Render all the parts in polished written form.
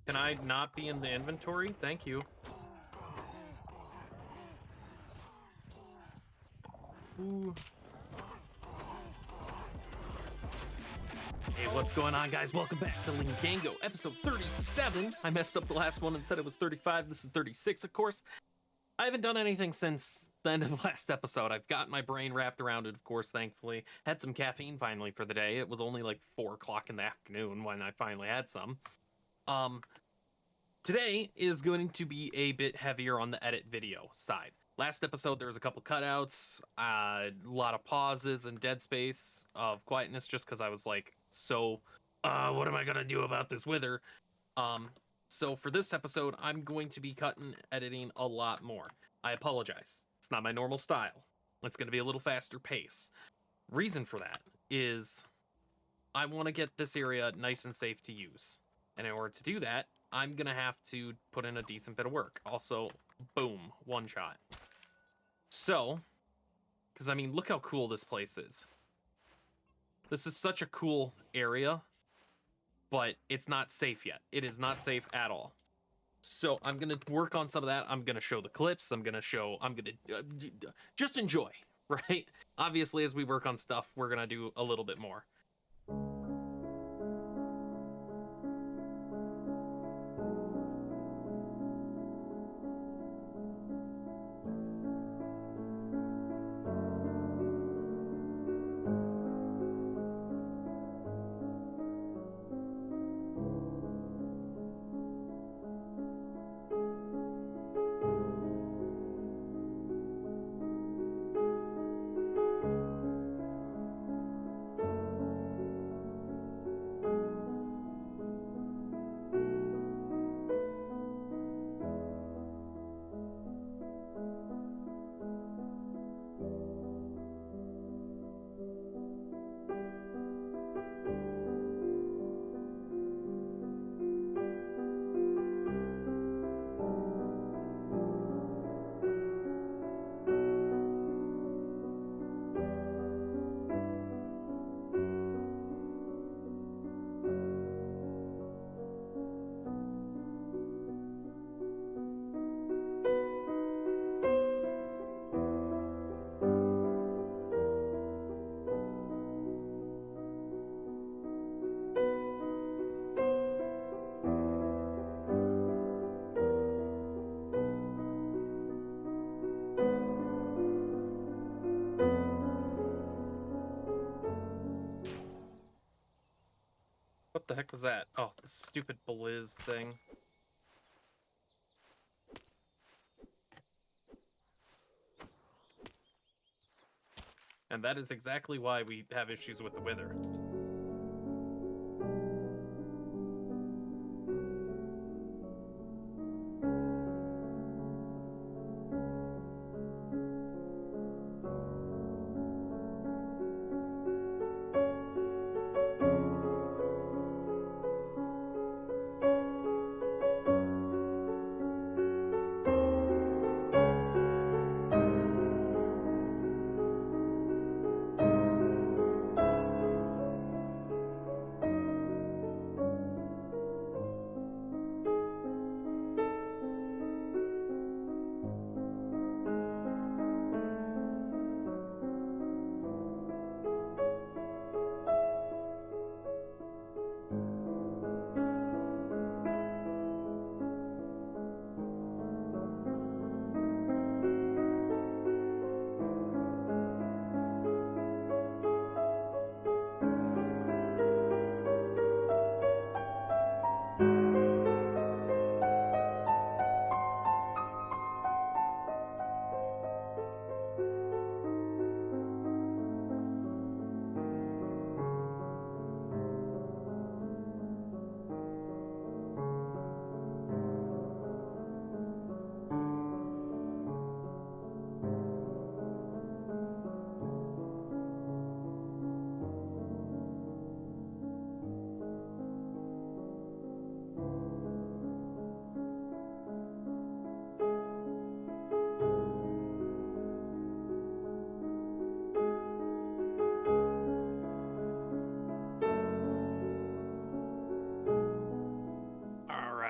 Can I not be in the inventory? Thank you. Ooh. Hey, what's going on, guys? Welcome back to Linggango, episode 37. I messed up the last one and said it was 35. This is 36, of course. I haven't done anything since the end of the last episode. I've got my brain wrapped around it, of course, thankfully. Had some caffeine finally for the day. It was only like 4 o'clock in the afternoon when I finally had some. Today is going to be a bit heavier on the edit video side. Last episode, there was a couple cutouts, a lot of pauses and dead space of quietness just because I was like, what am I going to do about this wither? So for this episode, I'm going to be cutting, editing a lot more. I apologize. It's not my normal style. It's going to be a little faster pace. Reason for that is I want to get this area nice and safe to use. And in order to do that, I'm going to have to put in a decent bit of work. Also, boom, one shot. So, because I mean, look how cool this place is. This is such a cool area, but it's not safe yet. It is not safe at all. So I'm going to work on some of that. I'm going to show the clips. I'm going to just enjoy, right? Obviously, as we work on stuff, we're going to do a little bit more. What the heck was that? Oh, the stupid Blizz thing. And that is exactly why we have issues with the wither.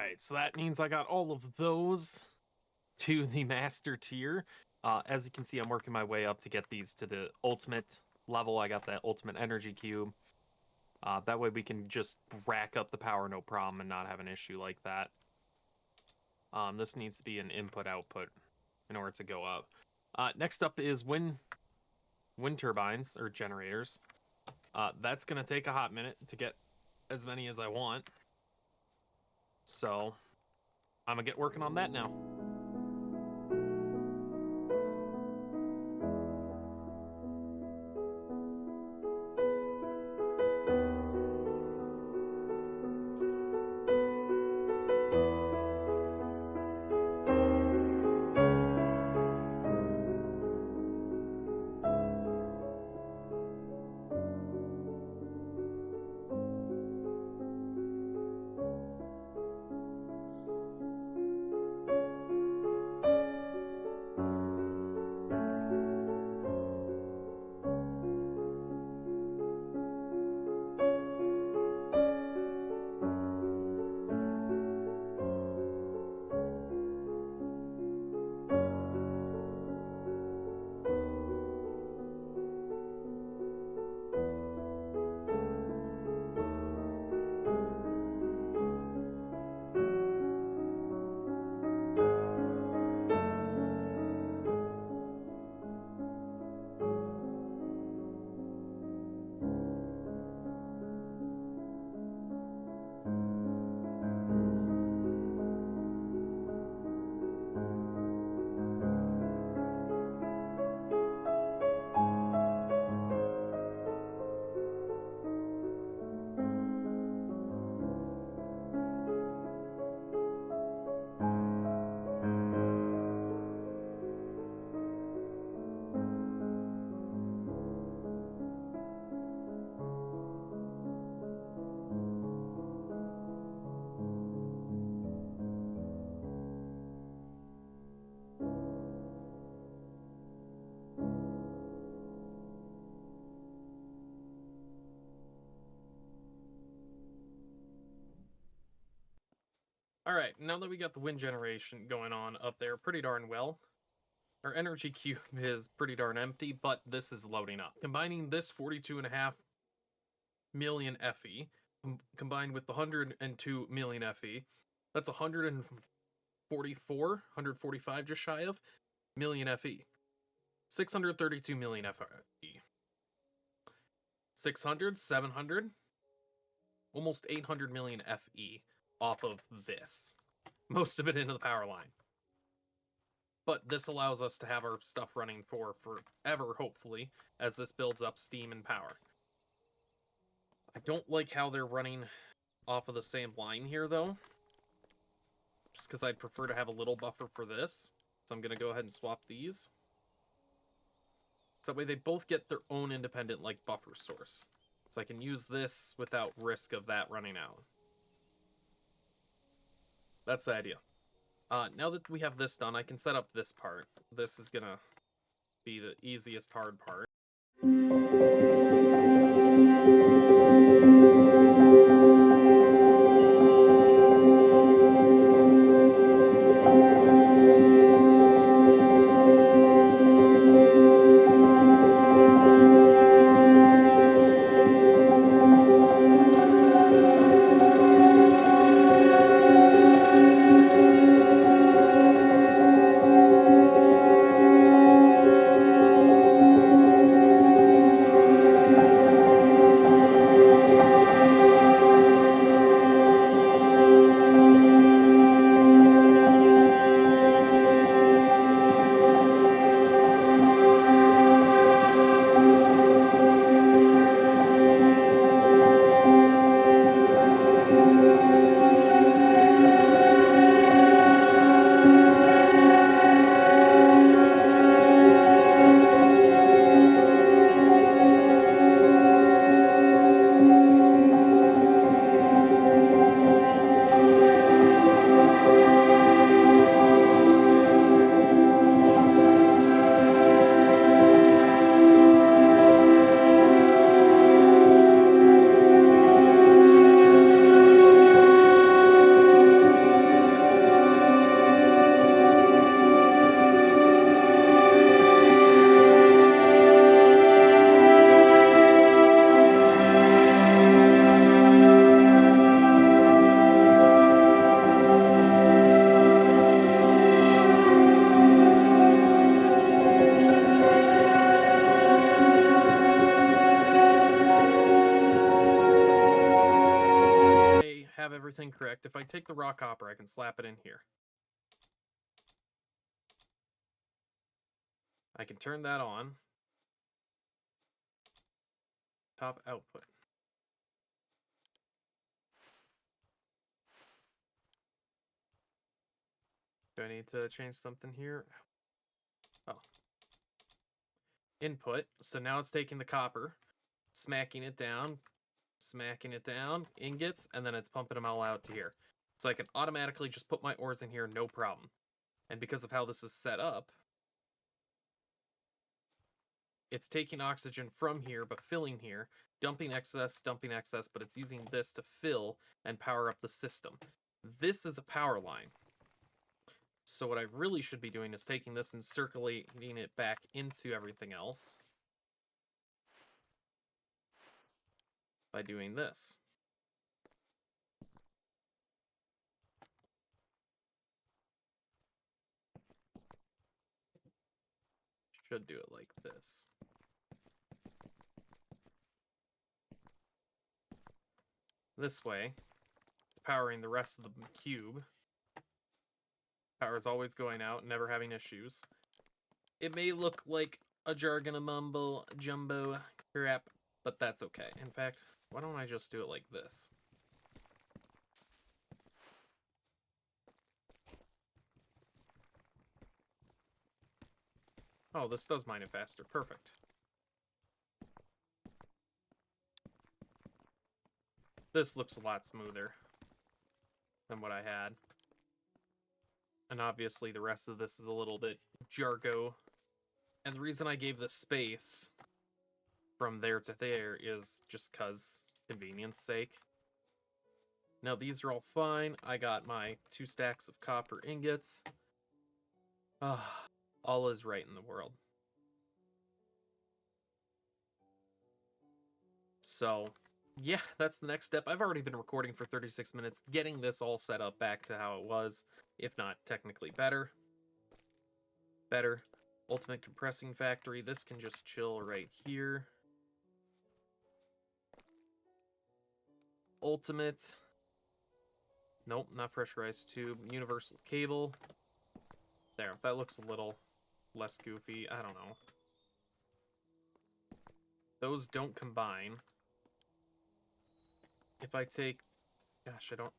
right, so that means I got all of those to the master tier. As you can see, I'm working my way up to get these to the ultimate level. I got that ultimate energy cube. That way we can just rack up the power no problem and not have an issue like that. This needs to be an input-output in order to go up. Next up is wind turbines, or generators. That's going to take a hot minute to get as many as I want. So, I'm going to get working on that now. Alright, now that we got the wind generation going on up there pretty darn well, our energy cube is pretty darn empty, but this is loading up. Combining this 42.5 million FE, combined with the 102 million FE, that's 145, just shy of, million FE. 632 million FE. 600, 700, almost 800 million FE off of this. Most of it into the power line. But this allows us to have our stuff running for forever, hopefully, as this builds up steam and power. I don't like how they're running off of the same line here, though. Just because I'd prefer to have a little buffer for this. So I'm going to go ahead and swap these. So that way they both get their own independent, like, buffer source. So I can use this without risk of that running out. That's the idea. Now that we have this done, I can set up this part. This is gonna be the easiest hard part. correct, if I take the raw copper, I can slap it in here. I can turn that on. Top output. Do I need to change something here? Oh. Input. So now it's taking the copper, smacking it down, ingots, and then it's pumping them all out to here. So I can automatically just put my ores in here, no problem. And because of how this is set up, it's taking oxygen from here, but filling here, dumping excess, but it's using this to fill and power up the system. This is a power line. So what I really should be doing is taking this and circulating it back into everything else by doing this. Should do it like this. This way, it's powering the rest of the cube. Power is always going out, never having issues. It may look like a jargon of mumbo jumbo crap, but that's okay. In fact, why don't I just do it like this? Oh, this does mine it faster. Perfect. This looks a lot smoother than what I had. And obviously the rest of this is a little bit jargo. And the reason I gave the space from there to there is just because convenience sake. Now these are all fine. I got my 2 stacks of copper ingots. All is right in the world. So, yeah, that's the next step. I've already been recording for 36 minutes, getting this all set up back to how it was, if not technically better. Ultimate compressing factory. This can just chill right here. Ultimate. Nope, not pressurized tube. Universal cable. There, that looks a little less goofy. I don't know. Those don't combine. If I take... Gosh, I don't...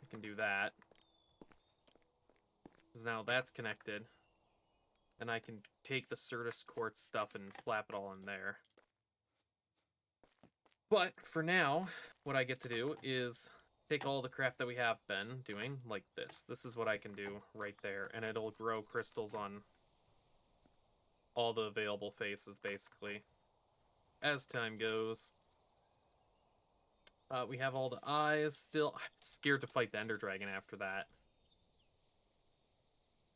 I can do that. Because now that's connected. And I can take the Certus quartz stuff and slap it all in there. But for now, what I get to do is take all the crap that we have been doing, like this. This is what I can do right there, and it'll grow crystals on all the available faces, basically, as time goes. We have all the eyes still. I'm scared to fight the Ender Dragon after that.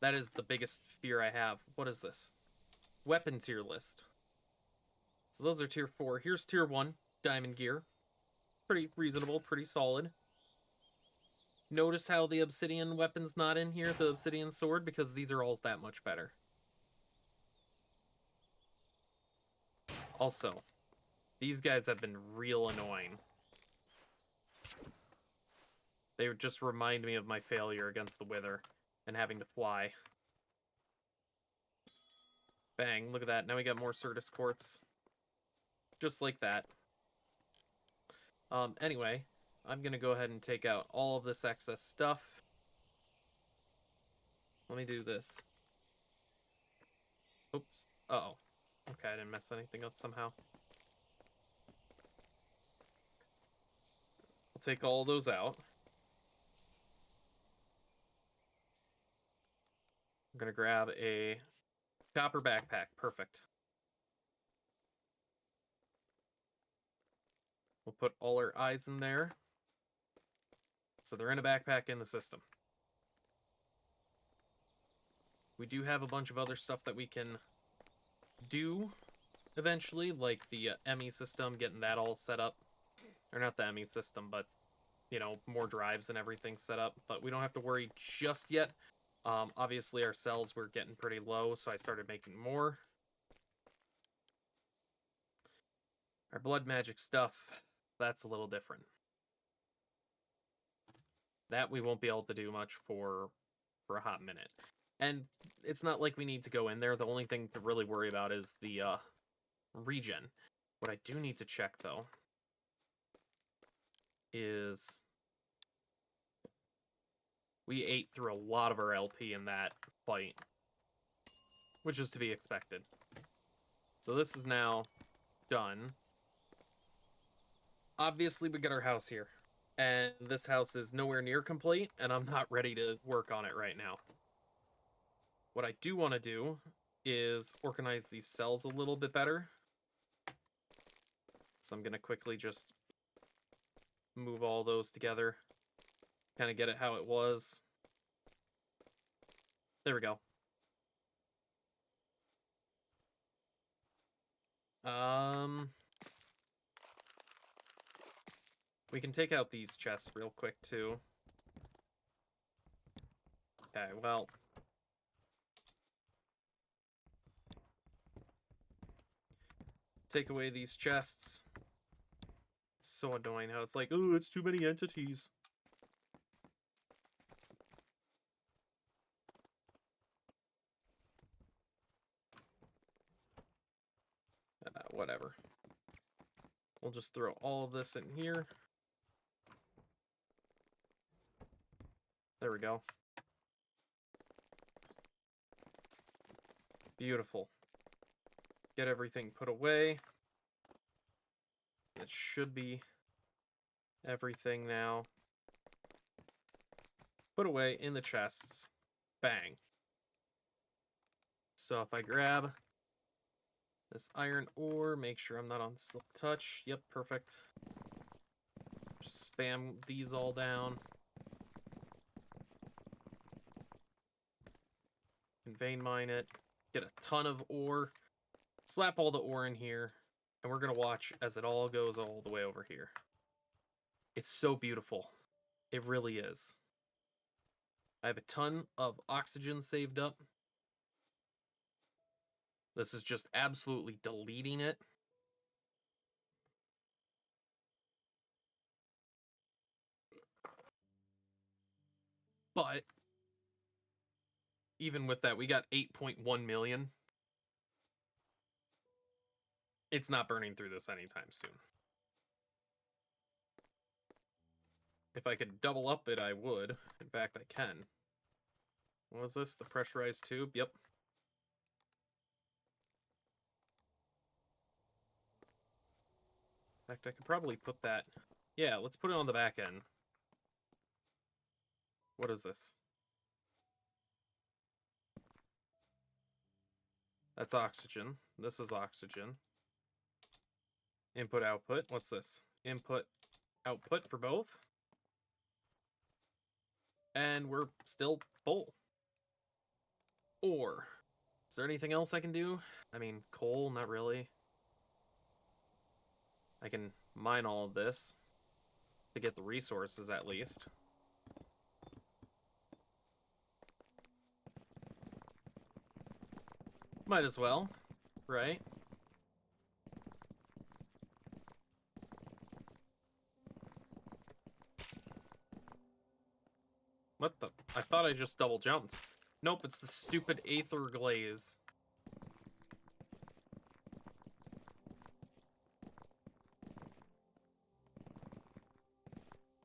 That is the biggest fear I have. What is this? Weapon tier list. So those are tier 4. Here's tier 1, diamond gear. Pretty reasonable, pretty solid. Notice how the obsidian weapon's not in here, the obsidian sword, because these are all that much better. Also, these guys have been real annoying. They just remind me of my failure against the Wither and having to fly. Bang, look at that. Now we got more Certus quartz. Just like that. Anyway, I'm going to go ahead and take out all of this excess stuff. Let me do this. Oops. Uh-oh. Okay, I didn't mess anything up somehow. I'll take all those out. I'm going to grab a copper backpack. Perfect. We'll put all our eyes in there. So they're in a backpack in the system. We do have a bunch of other stuff that we can do eventually, like the ME system, getting that all set up. Or not the ME system, but, you know, more drives and everything set up. But we don't have to worry just yet. Obviously, our cells were getting pretty low, so I started making more. Our blood magic stuff, that's a little different. That we won't be able to do much for a hot minute. And it's not like we need to go in there. The only thing to really worry about is the regen. What I do need to check, though, is we ate through a lot of our LP in that fight, which is to be expected. So this is now done. Obviously, we got our house here. And this house is nowhere near complete, and I'm not ready to work on it right now. What I do want to do is organize these cells a little bit better. So I'm going to quickly just move all those together. Kind of get it how it was. There we go. We can take out these chests real quick, too. Okay, well. Take away these chests. It's so annoying how it's like, oh, it's too many entities. Whatever. We'll just throw all of this in here. There we go. Beautiful. Get everything put away. That should be everything now. Put away in the chests. Bang. So if I grab this iron ore, make sure I'm not on silk touch. Yep, perfect. Just spam these all down. And vein mine it. Get a ton of ore. Slap all the ore in here. And we're going to watch as it all goes all the way over here. It's so beautiful. It really is. I have a ton of oxygen saved up. This is just absolutely deleting it. But even with that, we got 8.1 million. It's not burning through this anytime soon. If I could double up it, I would. In fact, I can. What was this? The pressurized tube? Yep. In fact, I could probably put that... Yeah, let's put it on the back end. What is this? That's oxygen. This is oxygen. Input, output. What's this? Input, output for both. And we're still full. Ore. Is there anything else I can do? I mean, coal, not really. I can mine all of this to get the resources at least. Might as well, right? What the? I thought I just double jumped. Nope, it's the stupid aether glaze.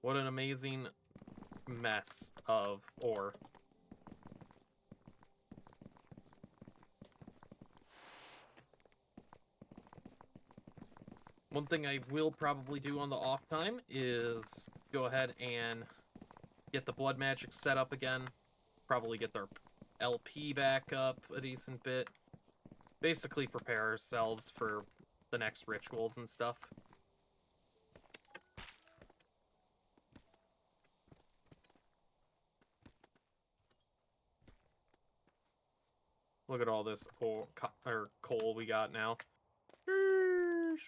What an amazing mess of ore. One thing I will probably do on the off time is go ahead and get the blood magic set up again. Probably get their LP back up a decent bit. Basically prepare ourselves for the next rituals and stuff. Look at all this coal we got now.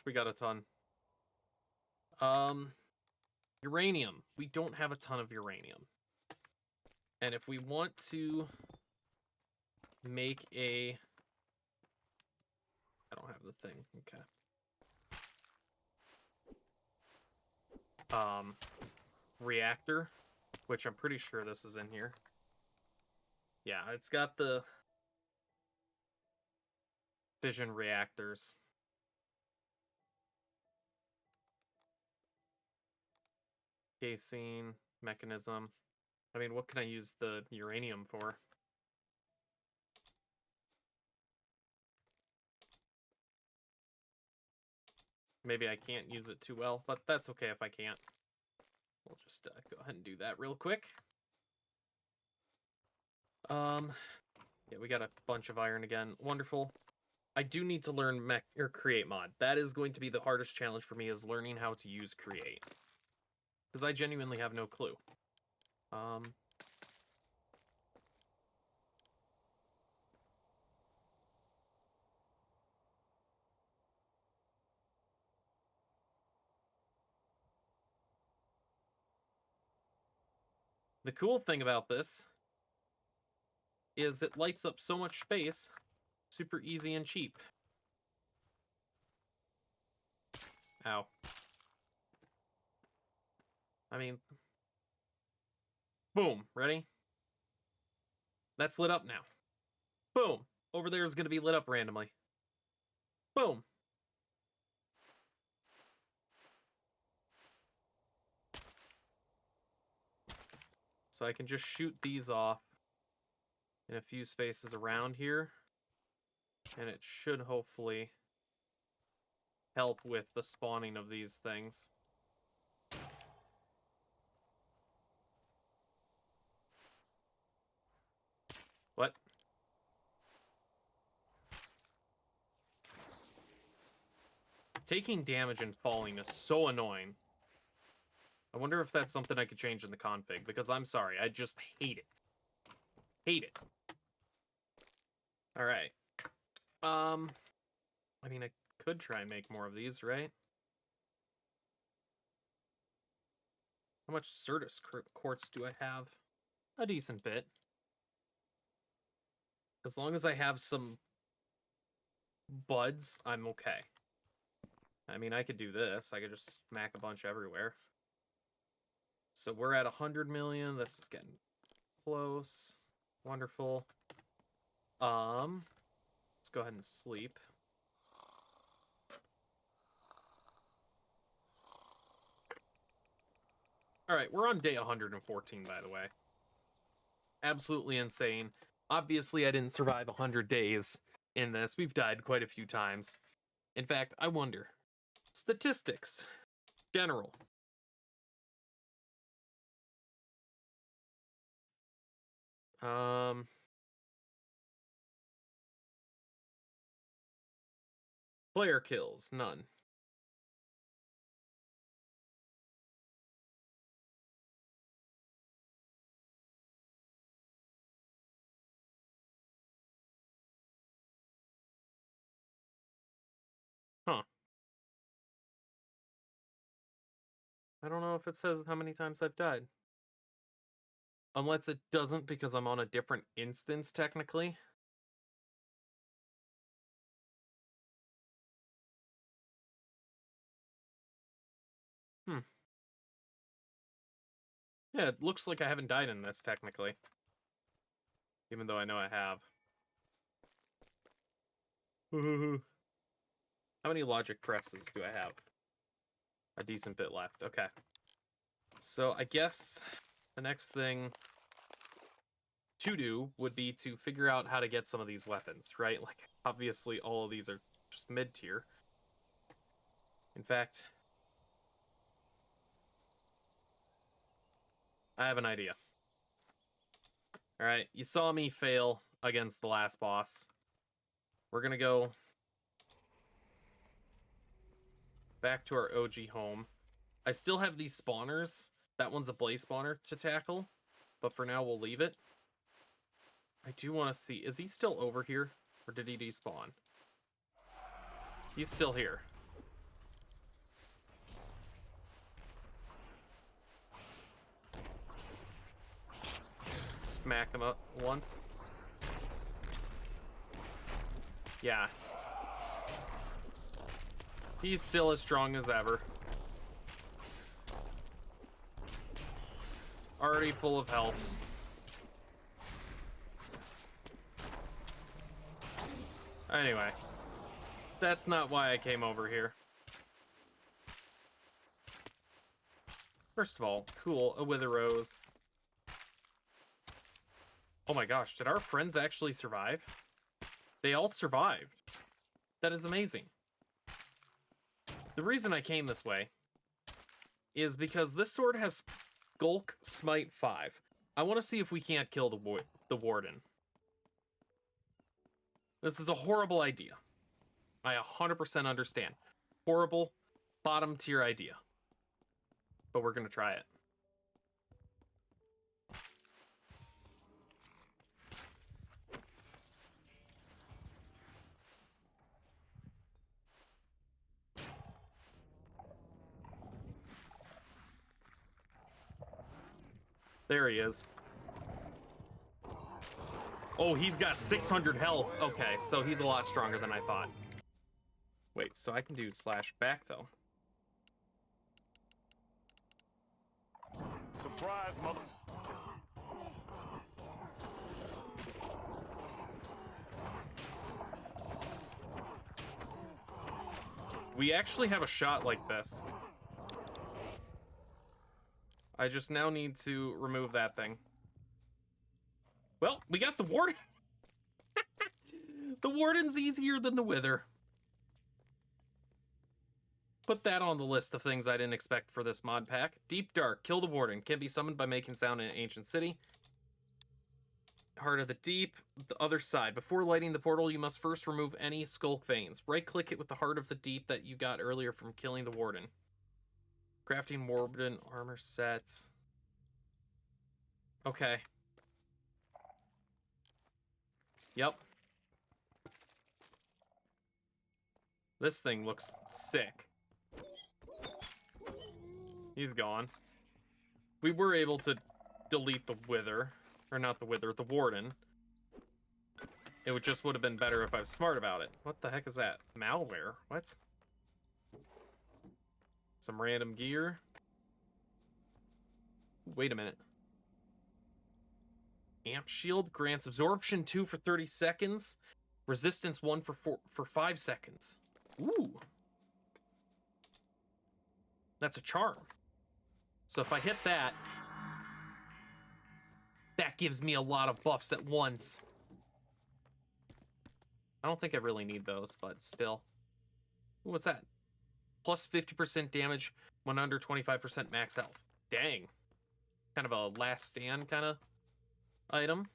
We got a ton. Uranium. We don't have a ton of uranium. And if we want to make a... I don't have the thing. Okay. reactor, which I'm pretty sure this is in here. Yeah, it's got the fission reactors. Casing, mechanism. I mean, what can I use the uranium for? Maybe I can't use it too well, but that's okay if I can't. We'll just go ahead and do that real quick. Yeah, we got a bunch of iron again. Wonderful. I do need to learn mech or create mod. That is going to be the hardest challenge for me, is learning how to use create. Because I genuinely have no clue. The cool thing about this is it lights up so much space, super easy and cheap. Ow. I mean, boom, ready? That's lit up now. Boom. Over there is going to be lit up randomly. Boom. So I can just shoot these off in a few spaces around here, and it should hopefully help with the spawning of these things. What? Taking damage and falling is so annoying. I wonder if that's something I could change in the config, because I'm sorry, I just hate it. Hate it. Alright. I mean, I could try and make more of these, right? How much Certus quartz do I have? A decent bit. As long as I have some buds, I'm okay. I mean, I could do this. I could just smack a bunch everywhere. So we're at 100 million. This is getting close. Wonderful. Let's go ahead and sleep. All right, we're on day 114, by the way. Absolutely insane. Obviously, I didn't survive 100 days in this. We've died quite a few times. In fact, I wonder. Statistics. General. Player kills, none. Huh. I don't know if it says how many times I've died. Unless it doesn't, because I'm on a different instance, technically. Yeah, it looks like I haven't died in this, technically. Even though I know I have. How many logic presses do I have? A decent bit left. Okay. So I guess the next thing to do would be to figure out how to get some of these weapons, right? Like, obviously all of these are just mid-tier. In fact, I have an idea. Alright, you saw me fail against the last boss. We're gonna go back to our OG home. I still have these spawners. That one's a blaze spawner to tackle, but for now we'll leave it. I do want to see, is he still over here, or did he despawn? He's still here. Smack him up once. Yeah. He's still as strong as ever. Already full of health. Anyway, that's not why I came over here. First of all, cool, a wither rose. Oh my gosh, did our friends actually survive? They all survived. That is amazing. The reason I came this way is because this sword has Skulk Smite 5. I want to see if we can't kill the Warden. This is a horrible idea. I 100% understand. Horrible, bottom tier idea. But we're gonna try it. There he is. Oh, he's got 600 health. Okay, so he's a lot stronger than I thought. Wait, so I can do slash back though. Surprise, mother. We actually have a shot like this. I just now need to remove that thing. Well, we got the Warden. The Warden's easier than the Wither. Put that on the list of things I didn't expect for this mod pack. Deep Dark, kill the Warden. Can be summoned by making sound in an ancient city. Heart of the Deep, the other side. Before lighting the portal, you must first remove any skulk veins. Right-click it with the Heart of the Deep that you got earlier from killing the Warden. Crafting Warden armor sets. Okay. Yep. This thing looks sick. He's gone. We were able to delete the Wither. Or not the Wither, the Warden. It would have been better if I was smart about it. What the heck is that? Malware? What? Some random gear. Wait a minute. Amp Shield grants absorption 2 for 30 seconds. Resistance 1 for 5 seconds. Ooh. That's a charm. So if I hit that, that gives me a lot of buffs at once. I don't think I really need those, but still. Ooh, what's that? Plus 50% damage when under 25% max health. Dang. Kind of a last stand kind of item.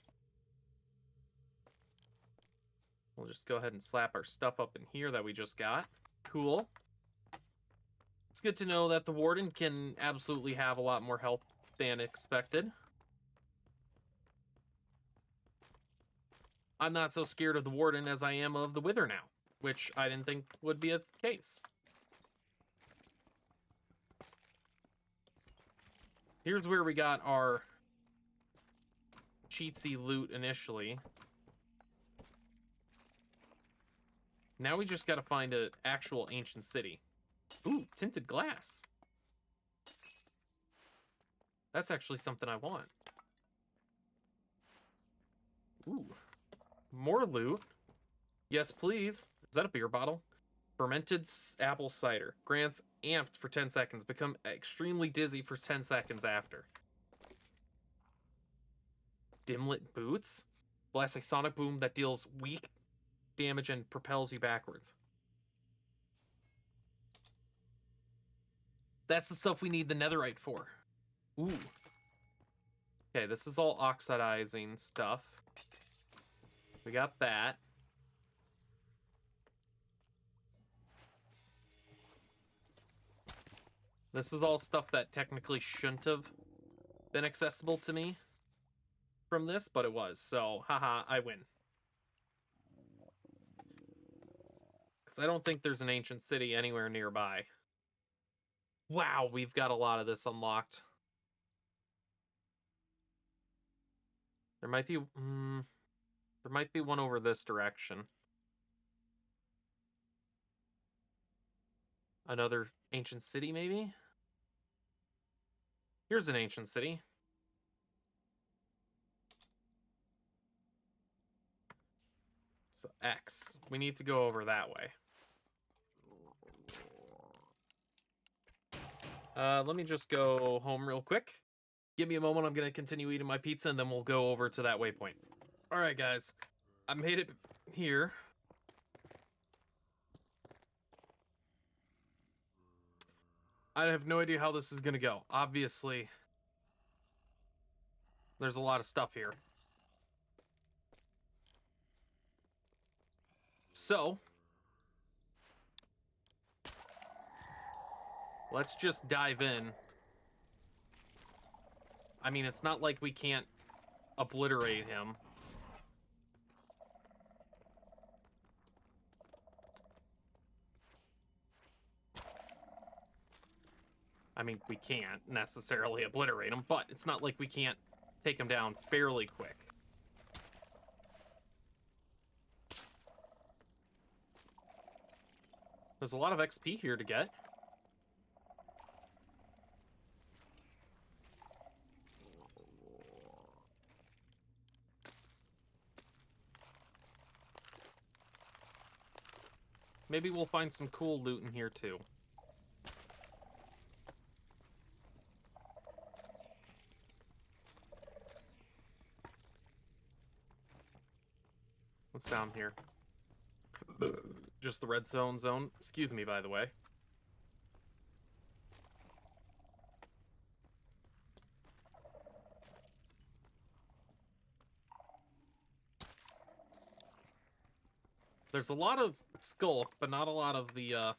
We'll just go ahead and slap our stuff up in here that we just got. Cool. It's good to know that the Warden can absolutely have a lot more health than expected. I'm not so scared of the Warden as I am of the Wither now, which I didn't think would be a case. Here's where we got our cheatsy loot initially. Now we just gotta find an actual ancient city. Ooh, tinted glass. That's actually something I want. Ooh. More loot. Yes, please. Is that a beer bottle? Fermented apple cider. Grants amped for 10 seconds. Become extremely dizzy for 10 seconds after. Dimlit boots. Blast a sonic boom that deals weak damage and propels you backwards. That's the stuff we need the netherite for. Ooh. Okay, this is all oxidizing stuff. We got that. This is all stuff that technically shouldn't have been accessible to me from this, but it was. So, haha, I win. Because I don't think there's an ancient city anywhere nearby. Wow, we've got a lot of this unlocked. There might be... there might be one over this direction. Another ancient city, maybe? Here's an ancient city. So X. We need to go over that way. Let me just go home real quick. Give me a moment. I'm going to continue eating my pizza, and then we'll go over to that waypoint. All right, guys. I made it here. I have no idea how this is going to go. Obviously, there's a lot of stuff here. So, let's just dive in. I mean, it's not like we can't obliterate him. I mean, we can't necessarily obliterate him, but it's not like we can't take him down fairly quick. There's a lot of XP here to get. Maybe we'll find some cool loot in here too. What's down here? Just the red zone. Excuse me, by the way. There's a lot of skulk, but not a lot of the,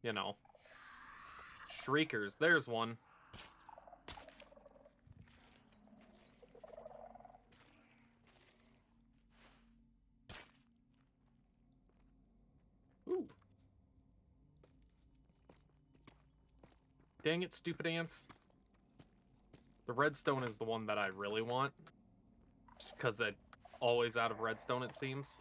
you know, shriekers. There's one. Ooh. Dang it, stupid ants. The redstone is the one that I really want. Just because it's always out of redstone, it seems.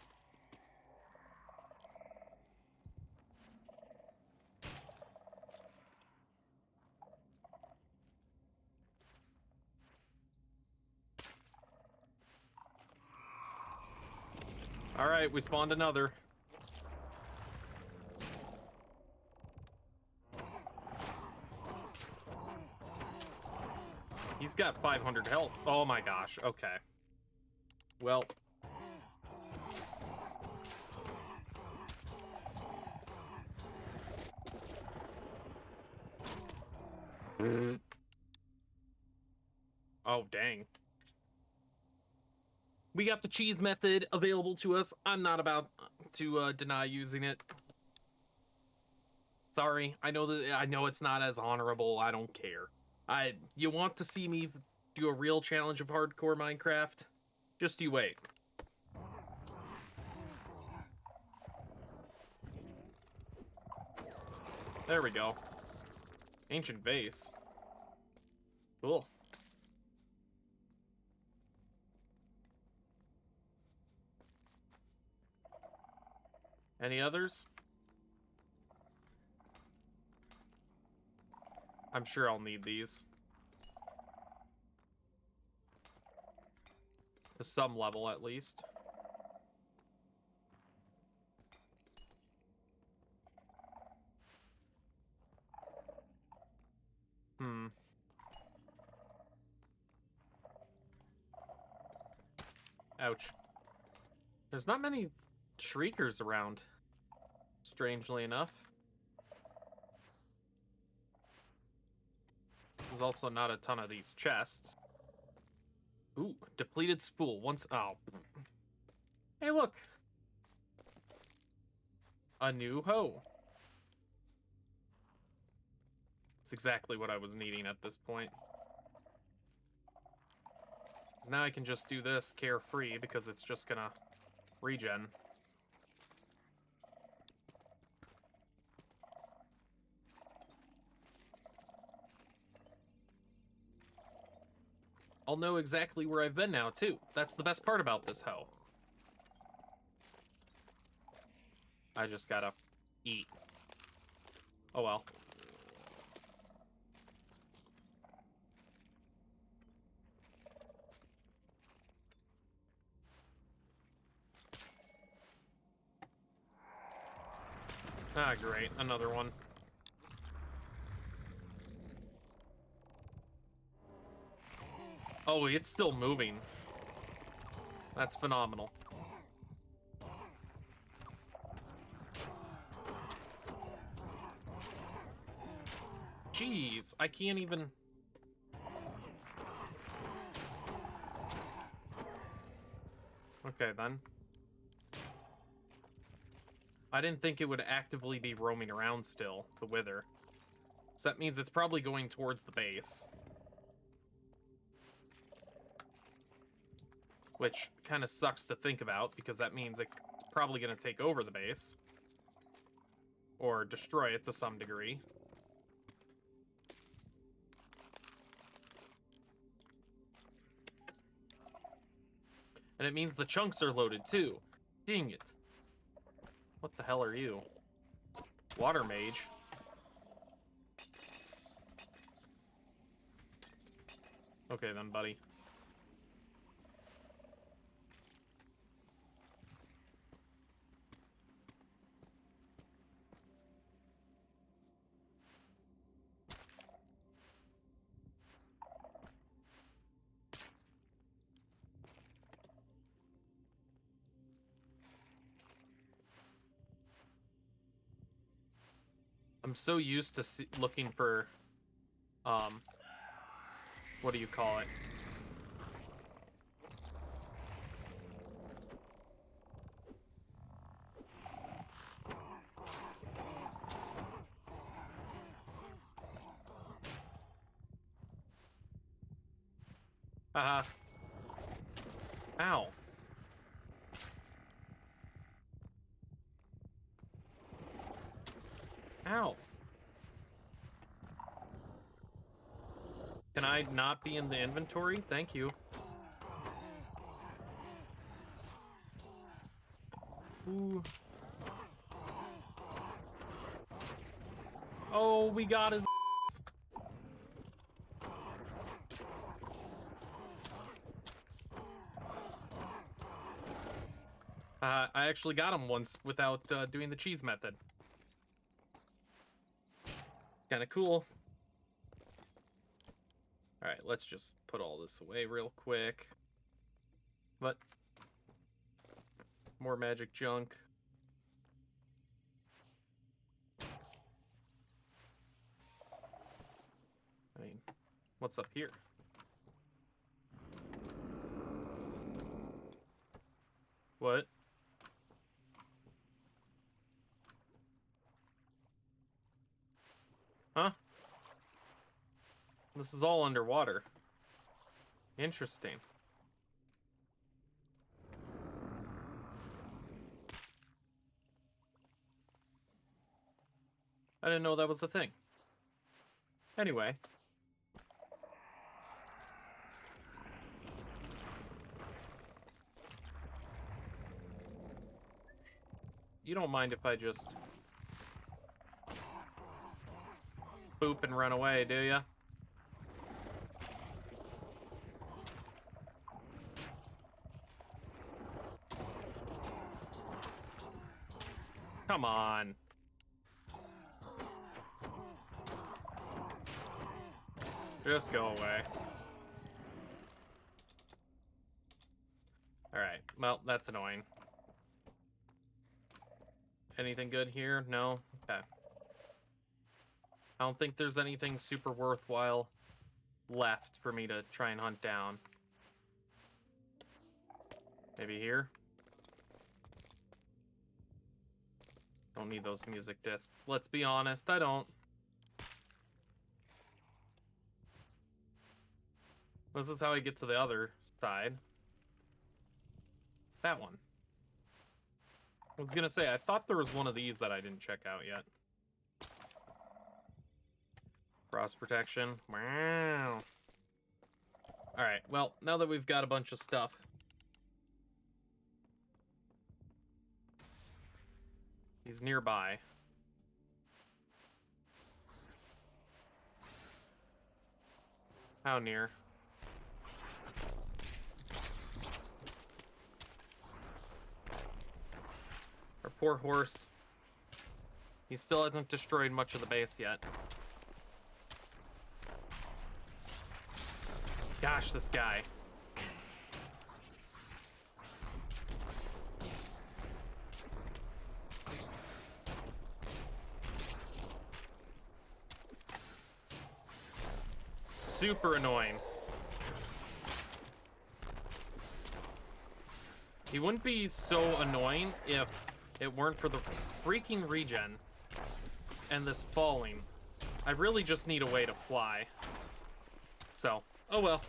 Alright, we spawned another. He's got 500 health. Oh my gosh, okay. Well. Oh, dang. We got the cheese method available to us. I'm not about to deny using it. Sorry, I know it's not as honorable. I don't care. You want to see me do a real challenge of hardcore Minecraft? Just you wait. There we go. Ancient vase. Cool. Any others? I'm sure I'll need these. To some level, at least. Ouch. There's not many shriekers around, strangely enough. There's also not a ton of these chests. Ooh, depleted spool. Once. Oh. Hey, look. A new hoe. It's exactly what I was needing at this point. Because now I can just do this carefree because it's just gonna regen. I'll know exactly where I've been now, too. That's the best part about this hoe. I just gotta eat. Oh well. Ah, great. Another one. Oh, it's still moving. That's phenomenal. Jeez, I can't even... Okay, then. I didn't think it would actively be roaming around still, the Wither. So that means it's probably going towards the base. Which kind of sucks to think about, because that means it's probably going to take over the base. Or destroy it to some degree. And it means the chunks are loaded too. Dang it. What the hell are you? Water mage. Okay then, buddy. I'm so used to looking for, what do you call it? Haha. Ow. Ow. Can I not be in the inventory? Thank you. Ooh. Oh, we got his I actually got him once without doing the cheese method. Kind of cool. Alright, let's just put all this away real quick. But more magic junk. I mean, what's up here? What? Huh? This is all underwater. Interesting. I didn't know that was a thing. Anyway. You don't mind if I just boop and run away, do ya? Come on. Just go away. Alright, well, that's annoying. Anything good here? No? Okay. I don't think there's anything super worthwhile left for me to try and hunt down. Maybe here? Don't need those music discs. Let's be honest, I don't. This is how I get to the other side. That one. I was gonna say, I thought there was one of these that I didn't check out yet. Frost protection. Wow. Alright, well, now that we've got a bunch of stuff. He's nearby. How near? Our poor horse. He still hasn't destroyed much of the base yet. Gosh, this guy. Super annoying. He wouldn't be so annoying if it weren't for the freaking regen and this falling. I really just need a way to fly. So, oh well.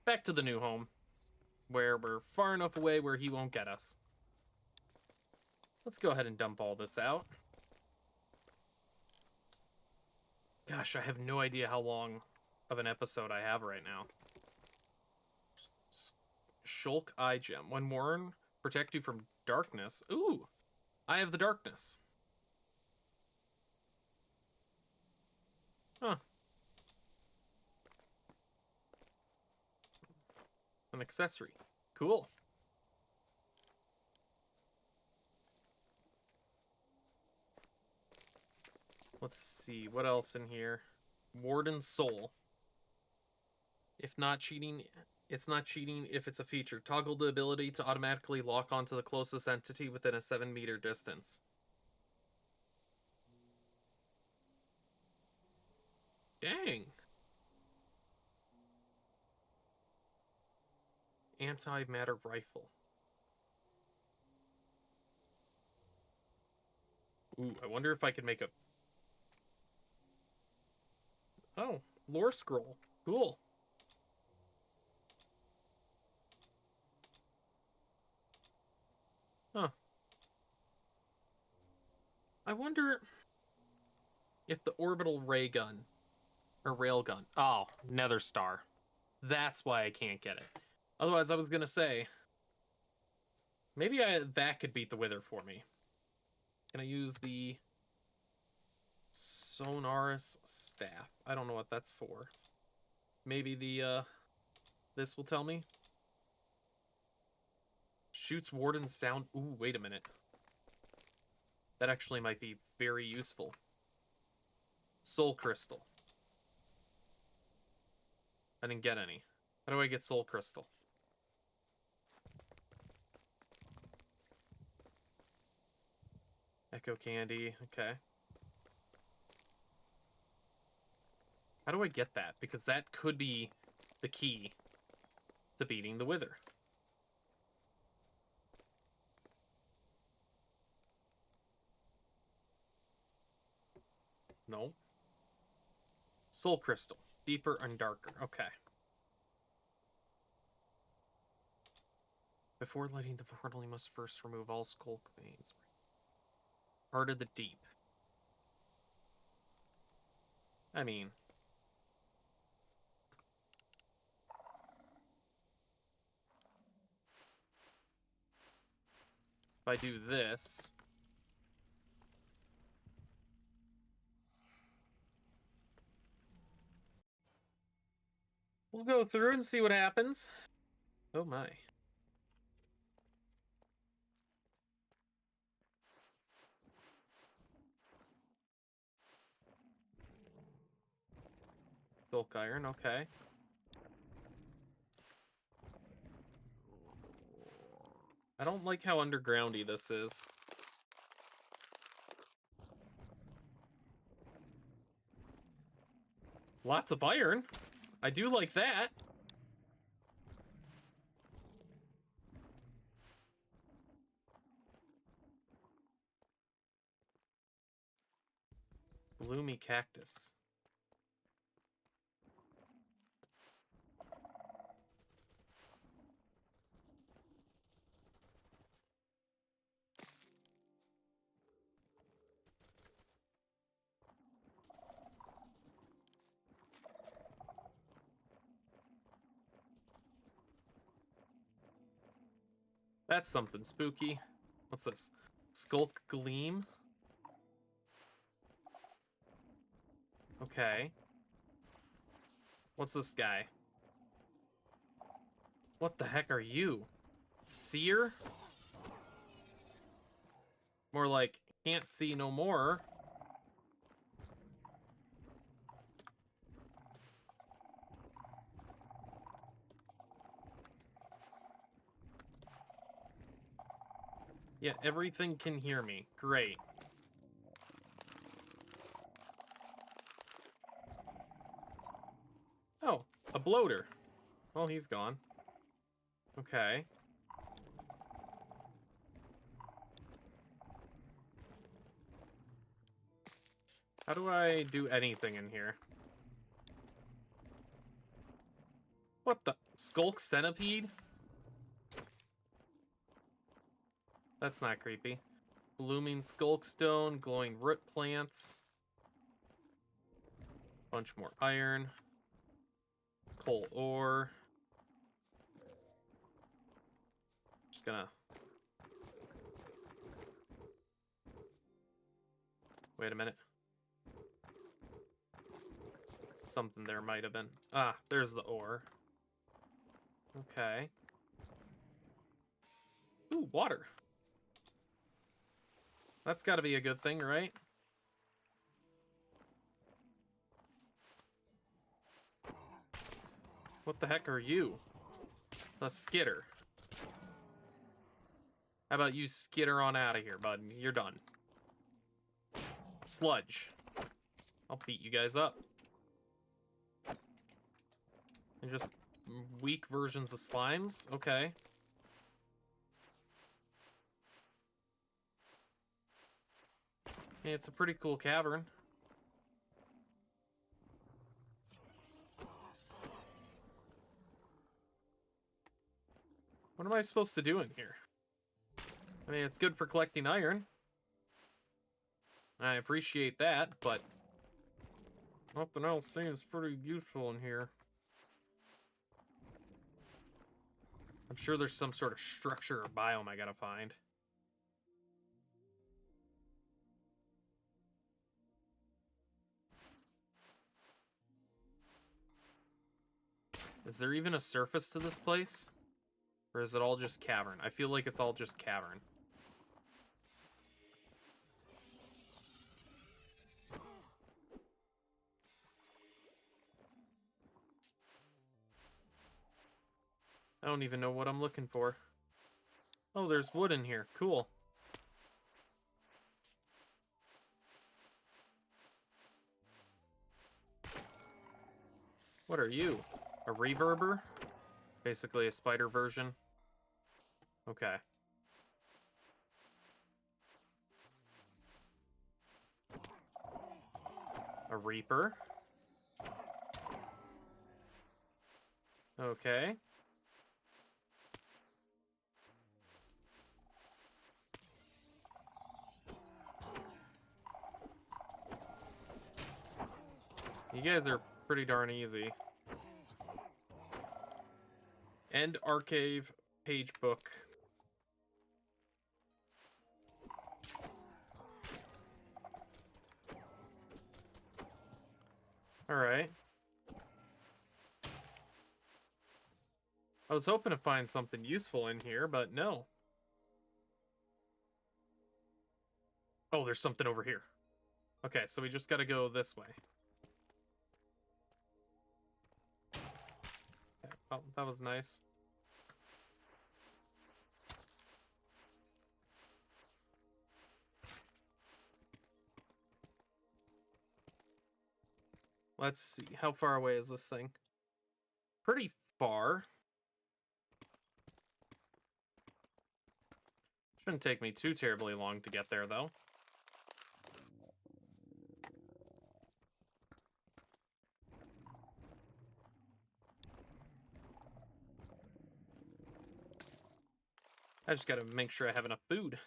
Back to the new home, where we're far enough away where he won't get us. Let's go ahead and dump all this out. Gosh, I have no idea how long of an episode I have right now. Shulk Eye Gem. When worn, protect you from darkness. Ooh, I have the darkness. Huh. An accessory. Cool. Let's see, what else in here? Warden Soul. If not cheating, it's not cheating if it's a feature. Toggle the ability to automatically lock onto the closest entity within a 7-meter distance. Dang. Antimatter rifle. Ooh, I wonder if I could make a... Oh, lore scroll. Cool. Huh. I wonder if the orbital ray gun or rail gun. Oh, Nether Star. That's why I can't get it. Otherwise, I was gonna say maybe that could beat the Wither for me. Can I use the Sonaris staff? I don't know what that's for. Maybe the this will tell me. Shoots Warden sound. Ooh, wait a minute. That actually might be very useful. Soul Crystal. I didn't get any. How do I get Soul Crystal? Echo Candy, okay. How do I get that? Because that could be the key to beating the Wither. No. Soul Crystal. Deeper and darker. Okay. Before lighting the portal, you must first remove all skull veins. Heart of the Deep. I mean... if I do this... we'll go through and see what happens. Oh my. Bulk iron, okay. I don't like how undergroundy this is. Lots of iron. I do like that. Bloomy cactus. That's something spooky. What's this? Skulk Gleam? Okay. What's this guy? What the heck are you? Seer? More like, can't see no more. Yeah, everything can hear me. Great. Oh, a bloater. Well, he's gone. Okay. How do I do anything in here? What the? Skulk centipede? That's not creepy. Blooming skulkstone, glowing root plants. Bunch more iron. Coal ore. Just gonna... Wait a minute. Something there might have been. Ah, there's the ore. Okay. Ooh, water. That's gotta be a good thing, right? What the heck are you? A skitter. How about you skitter on out of here, bud? You're done. Sludge. I'll beat you guys up. And just weak versions of slimes? Okay. Hey, it's a pretty cool cavern. What am I supposed to do in here? I mean, it's good for collecting iron. I appreciate that, but nothing else seems pretty useful in here. I'm sure there's some sort of structure or biome I gotta find. Is there even a surface to this place? Or is it all just cavern? I feel like it's all just cavern. I don't even know what I'm looking for. Oh, there's wood in here. Cool. What are you? A reverber? Basically a spider version. Okay. A reaper. Okay. You guys are pretty darn easy. End archive page book. Alright. I was hoping to find something useful in here, but no. Oh, there's something over here. Okay, so we just gotta go this way. Okay, well, that was nice. Let's see. How far away is this thing? Pretty far. Shouldn't take me too terribly long to get there, though. I just gotta make sure I have enough food.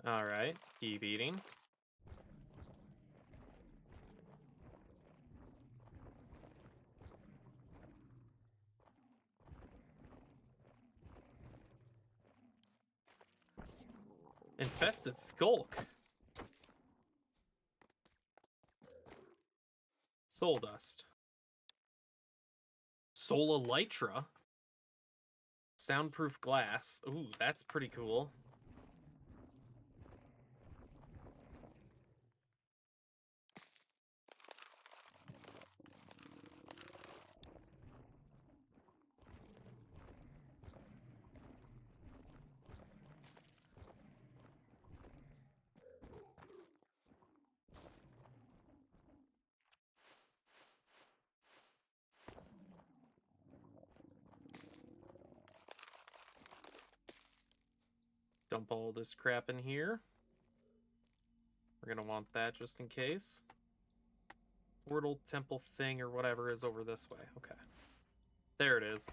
Alright, keep eating. Infested skulk. Soul dust. Sola Lytra. Soundproof glass. Ooh, that's pretty cool. Dump all this crap in here. We're gonna want that just in case. Portal temple thing or whatever is over this way. Okay. There it is.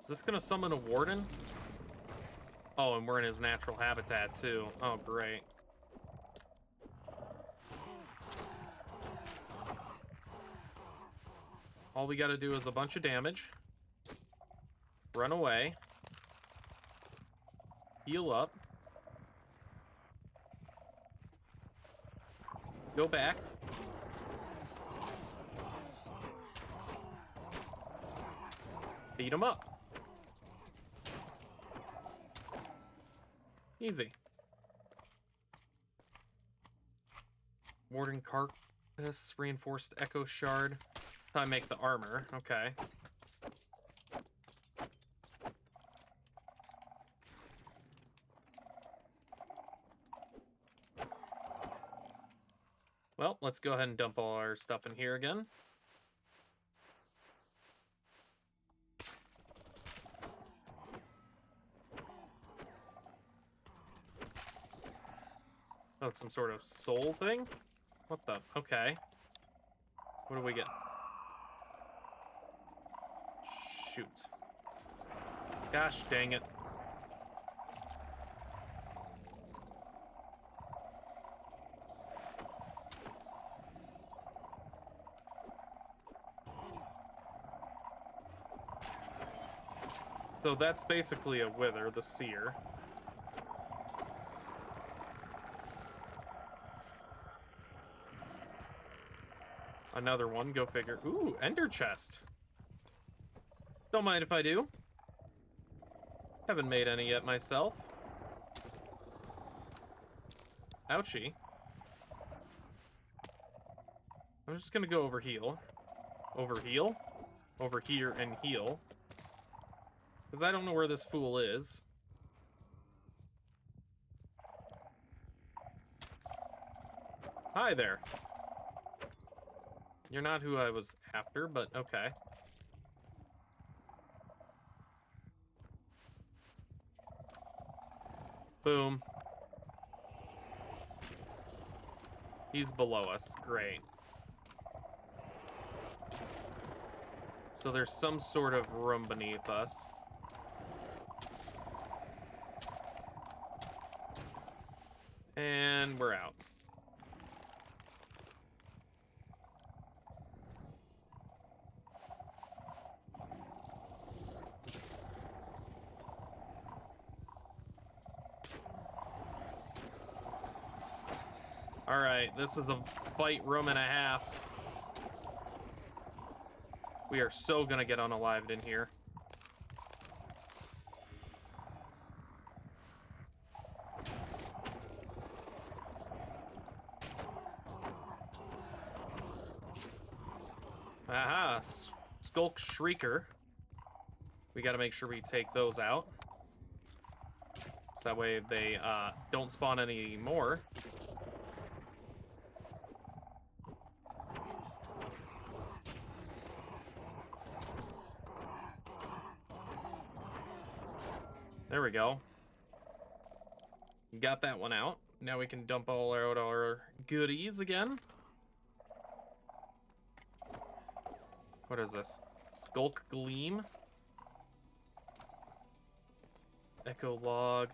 Is this gonna summon a warden? Oh, and we're in his natural habitat too. Oh, great. All we gotta do is a bunch of damage. Run away. Heal up. Go back. Beat him up. Easy. Warden Carcass, reinforced Echo Shard. I make the armor. Okay. Well, let's go ahead and dump all our stuff in here again. Oh, it's some sort of soul thing? What the? Okay. What do we get? Shoot. Gosh dang it. So that's basically a wither, the seer. Another one, go figure. Ooh, ender chest. Don't mind if I do. Haven't made any yet myself. Ouchie. I'm just gonna go over heal. Over heal? Over here and heal. Because I don't know where this fool is. Hi there. You're not who I was after, but okay. Boom. He's below us. Great. So there's some sort of room beneath us. And we're out. All right, this is a fight room and a half. We are so gonna get unalived in here. Aha, Skulk Shrieker. We gotta make sure we take those out. So that way they don't spawn any more. There we go. Got that one out. Now we can dump all out our goodies again. What is this? Skulk Gleam. Echo Log.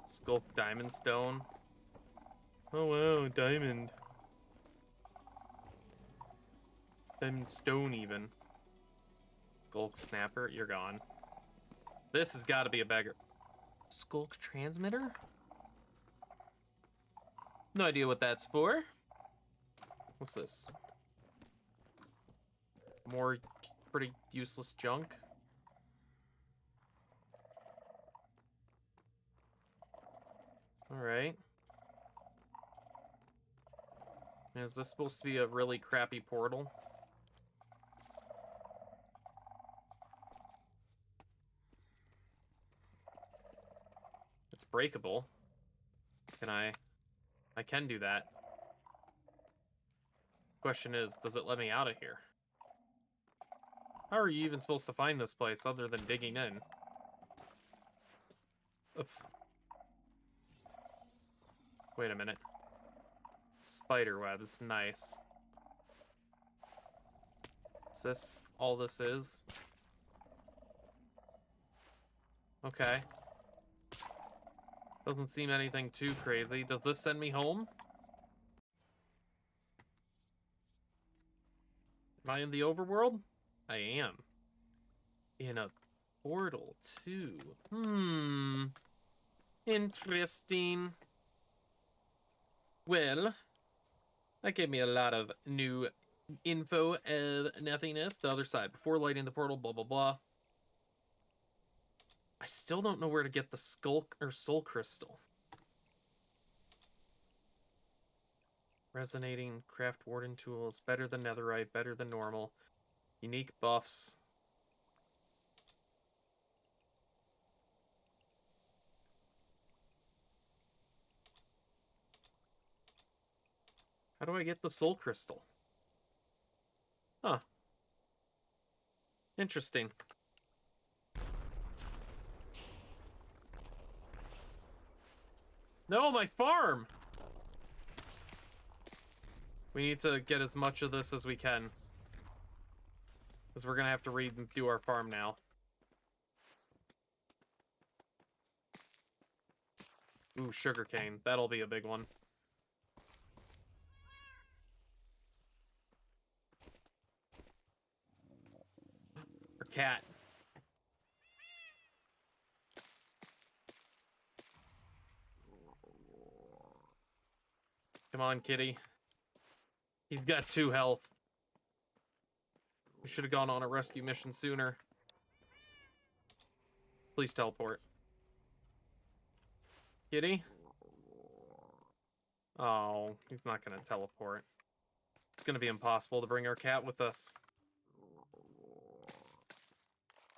Skulk Diamond Stone. Oh wow, diamond. Diamond Stone even. Skulk Snapper, you're gone. This has got to be a beggar. Skulk Transmitter? No idea what that's for. What's this? More pretty useless junk. Alright. Is this supposed to be a really crappy portal? It's breakable. Can I can do that. Question is, does it let me out of here? How are you even supposed to find this place other than digging in? Ugh. Wait a minute. Spider web is nice. Is this all this is? Okay. Doesn't seem anything too crazy. Does this send me home? Am I in the overworld? I am. In a portal, too. Interesting. Well, that gave me a lot of new info of nothingness. The other side. Before lighting the portal, blah, blah, blah. I still don't know where to get the soul crystal. Resonating craft warden tools. Better than netherite. Better than normal. Unique buffs. How do I get the soul crystal? Huh. Interesting. No, my farm! We need to get as much of this as we can. Because we're gonna have to redo our farm now. Ooh, sugarcane. That'll be a big one. Our cat. Come on, kitty. He's got 2 health. We should have gone on a rescue mission sooner. Please teleport. Kitty? Oh, he's not gonna teleport. It's gonna be impossible to bring our cat with us.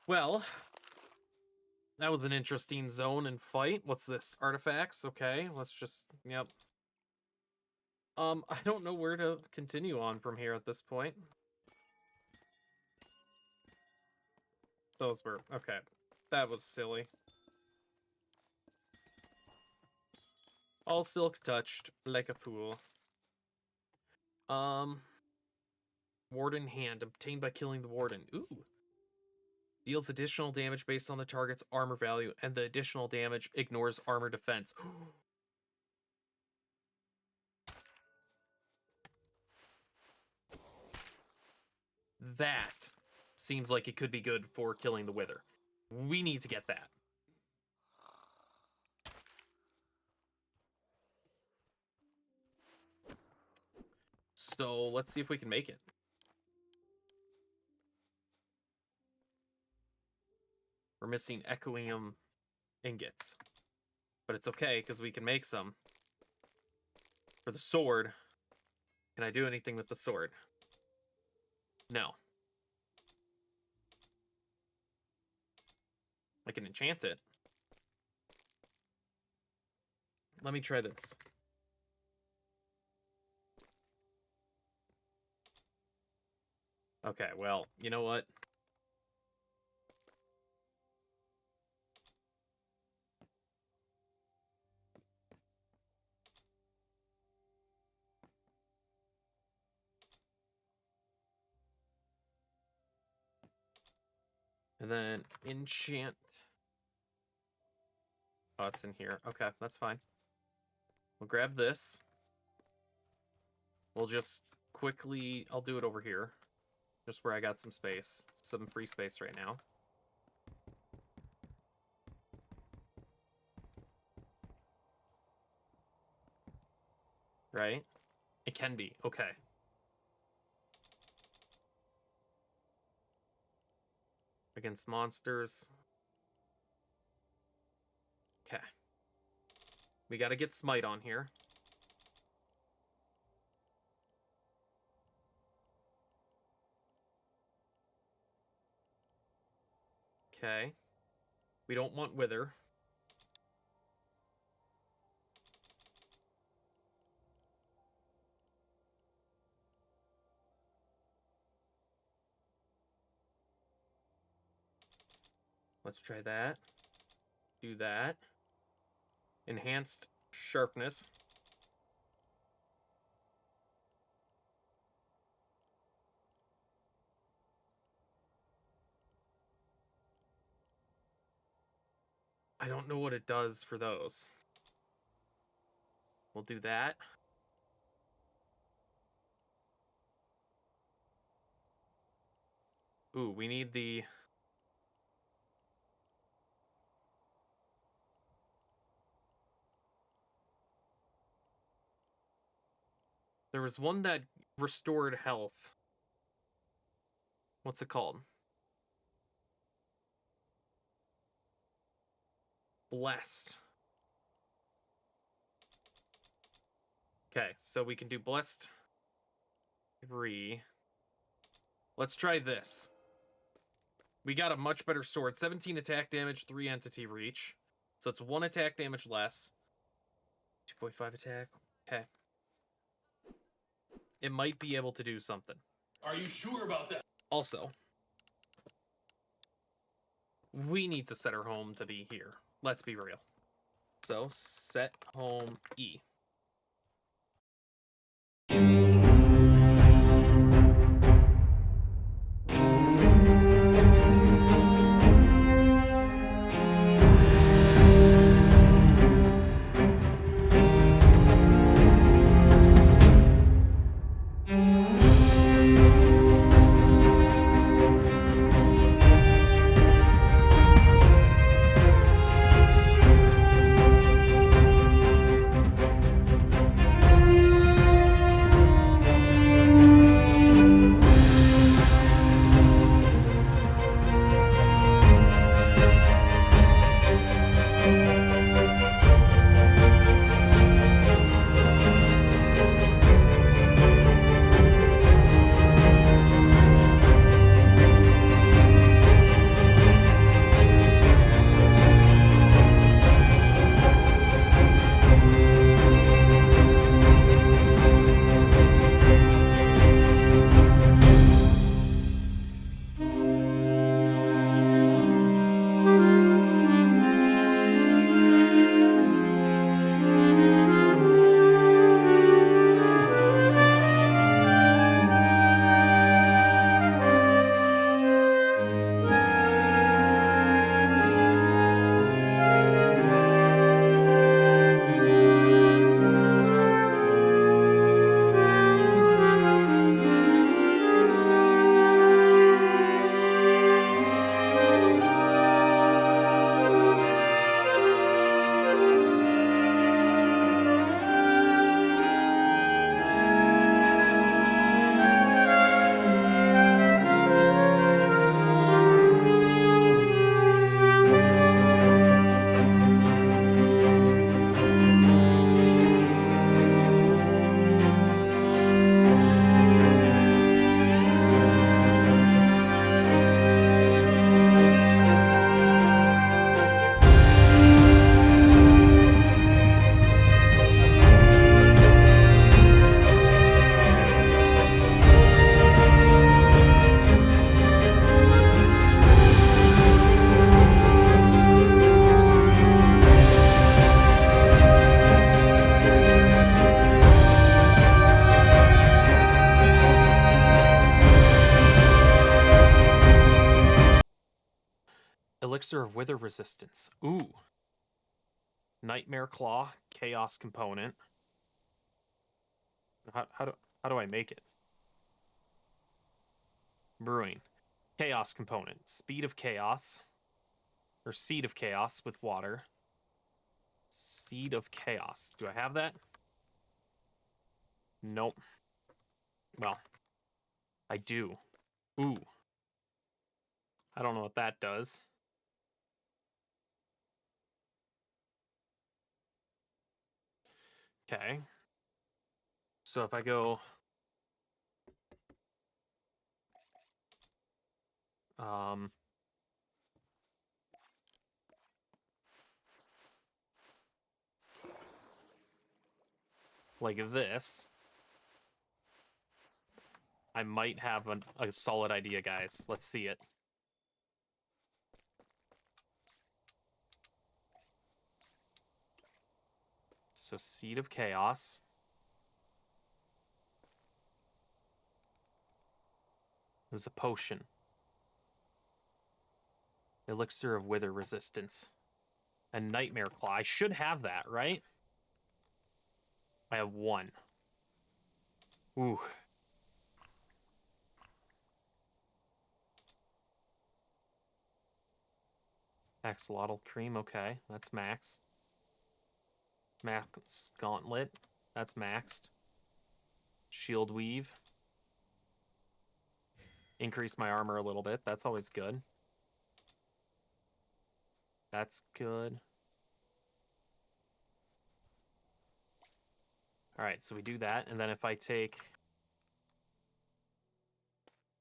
Well, that was an interesting zone and fight. What's this? Artifacts? Okay, let's just, yep. I don't know where to continue on from here at this point. Those were, okay. That was silly. All silk touched, like a fool. Warden hand, obtained by killing the warden. Ooh. Deals additional damage based on the target's armor value, and the additional damage ignores armor defense. That seems like it could be good for killing the Wither. We need to get that. So let's see if we can make it. We're missing echoium ingots. But it's okay, because we can make some. For the sword. Can I do anything with the sword? No. I can enchant it. Let me try this. Okay, well, you know what? And then enchant. Oh, it's in here. Okay, that's fine. We'll grab this. We'll just quickly... I'll do it over here. Just where I got some space. Some free space right now. Right? It can be. Okay. against monsters. Okay. We got to get Smite on here. Okay. We don't want Wither. Let's try that. Do that. Enhanced sharpness. I don't know what it does for those. We'll do that. Ooh, we need the... There was one that restored health. What's it called? Blessed. Okay, so we can do Blessed 3. Let's try this. We got a much better sword. 17 attack damage, 3 entity reach. So it's 1 attack damage less. 2.5 attack. Okay. It might be able to do something. Are you sure about that? Also, we need to set our home to be here. Let's be real. So, set home E. Elixir of Wither Resistance. Ooh. Nightmare Claw, Chaos Component. How do I make it? Brewing. Chaos Component. Speed of Chaos. Or Seed of Chaos with water. Seed of Chaos. Do I have that? Nope. Well, I do. Ooh. I don't know what that does. Okay. So if I go... like this, I might have a solid idea, guys. Let's see it. So Seed of Chaos. There's a potion. Elixir of Wither Resistance. And Nightmare Claw. I should have that, right? I have one. Ooh. Axolotl Cream, okay. That's max. Max Gauntlet. That's maxed. Shield Weave. Increase my armor a little bit. That's always good. That's good. All right, so we do that. And then if I take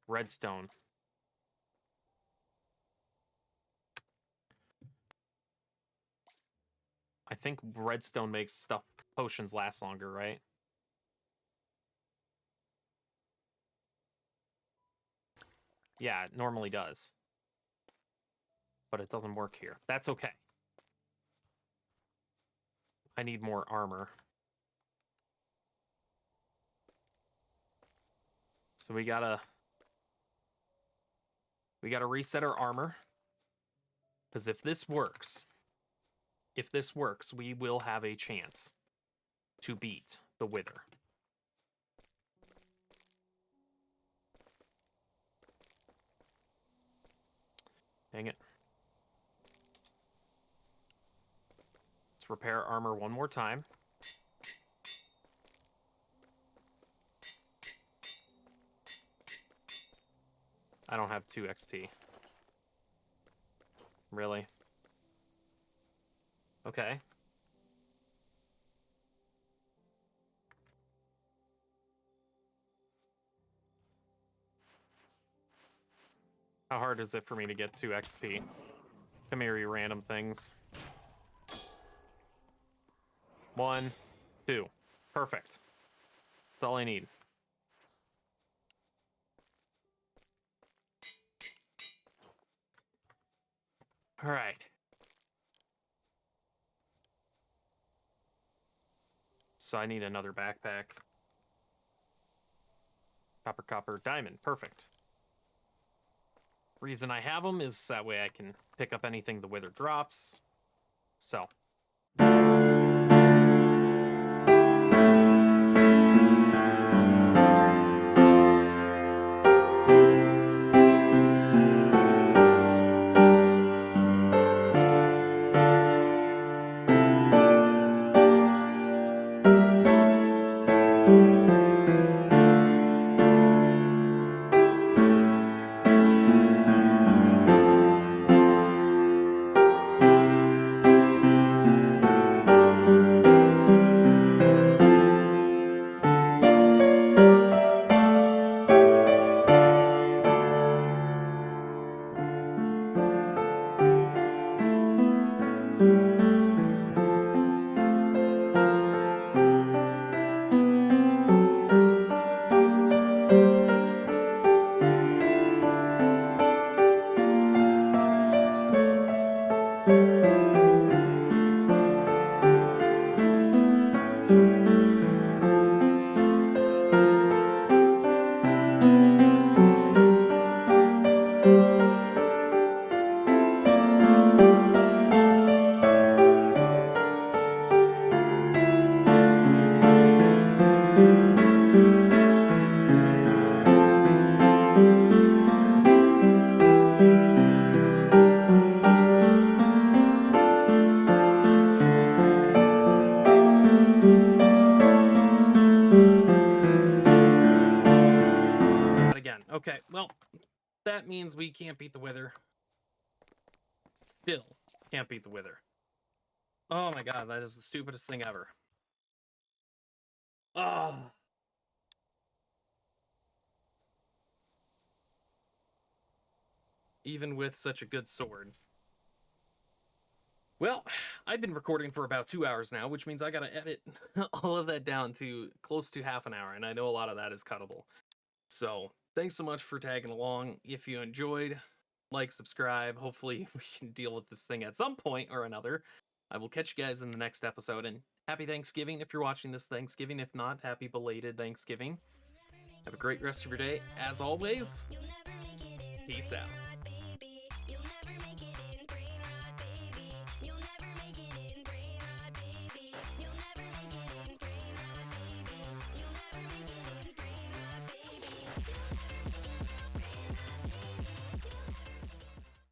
Redstone. I think Redstone makes stuff, potions last longer, right? Yeah, it normally does. But it doesn't work here. That's okay. I need more armor. So we gotta reset our armor. Because if this works, we will have a chance to beat the Wither. Dang it. Let's repair armor one more time. I don't have 2 XP. Really? Okay. How hard is it for me to get 2 XP? Come here, you random things. 1, 2. Perfect. That's all I need. All right. So I need another backpack. Copper, copper, diamond. Perfect. Reason I have them is that way I can pick up anything the Wither drops. So. Again. Okay, well, that means we can't beat the Wither. Still can't beat the Wither. Oh my god, that is the stupidest thing ever. Ah. Even with such a good sword. Well, I've been recording for about 2 hours now, which means I gotta edit all of that down to close to half an hour, and I know a lot of that is cuttable. So, thanks so much for tagging along. If you enjoyed, like, subscribe. Hopefully, we can deal with this thing at some point or another. I will catch you guys in the next episode, and happy Thanksgiving if you're watching this Thanksgiving. If not, happy belated Thanksgiving. Have a great rest of your day. As always, peace out.